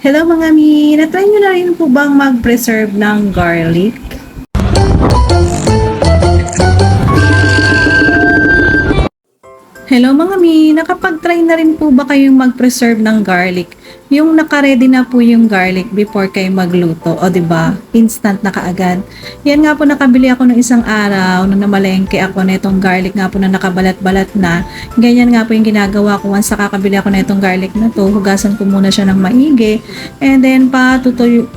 Hello mga mi! Na-try nyo na rin po bang mag-preserve ng garlic? Hello mga mi! Nakapag-try na rin po ba kayong mag-preserve ng garlic? Yung naka-ready na po yung garlic before kayo magluto, o 'di ba? Instant na kaagad. Yan nga po, nakabili ako ng isang araw nung namalengke ako nitong garlic nga po na nakabalat-balat na. Ganyan nga po yung ginagawa ko once nakakabili ako nitong garlic na to. Hugasan ko muna siya ng maigi and then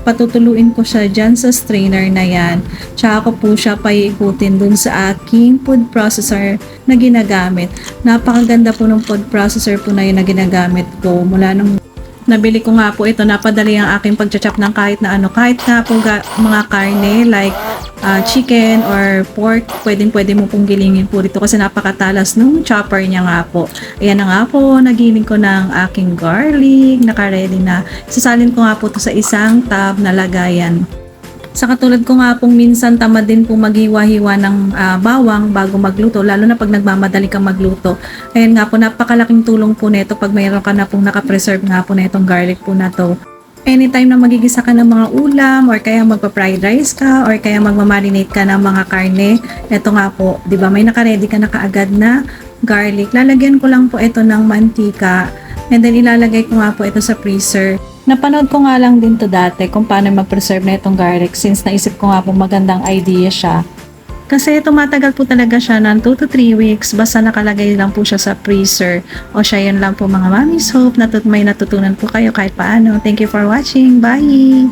patutuluin ko siya dyan sa strainer na yan. Tsaka ko po siya paiikutin dun sa aking food processor na ginagamit. Napakaganda po ng food processor po na yun na ginagamit ko mula nung nabili ko nga po ito. Napadali ang aking pagchachop ng kahit na ano, kahit nga po mga karne like chicken or pork, pwede mo pong gilingin po dito kasi napakatalas nung chopper niya nga po. Ayan na nga po, nagiling ko ng aking garlic, naka-ready na. Sasalin ko nga po ito sa isang tub na lagayan. Sa katulad ko nga pong minsan tamad din po maghiwa-hiwa ng bawang bago magluto, lalo na pag nagmamadali kang magluto. Ayan nga po, napakalaking tulong po nito pag mayroon ka na pong nakapreserve nga po na itong garlic po na to. Anytime na magigisa ka ng mga ulam or kaya magpa-fried rice ka or kaya magmamarinate ka ng mga karne, ito nga po, di ba may naka-ready ka na kaagad na garlic. Lalagyan ko lang po ito ng mantika and then ilalagay ko nga po ito sa freezer. Napanood ko nga lang din to dati kung paano mag-preserve na itong garlic since naisip ko nga po magandang idea siya. Kasi tumatagal po talaga siya ng 2 to 3 weeks basta nakalagay lang po siya sa freezer. O siya, yun lang po mga mamis. Hope may natutunan po kayo kahit paano. Thank you for watching. Bye!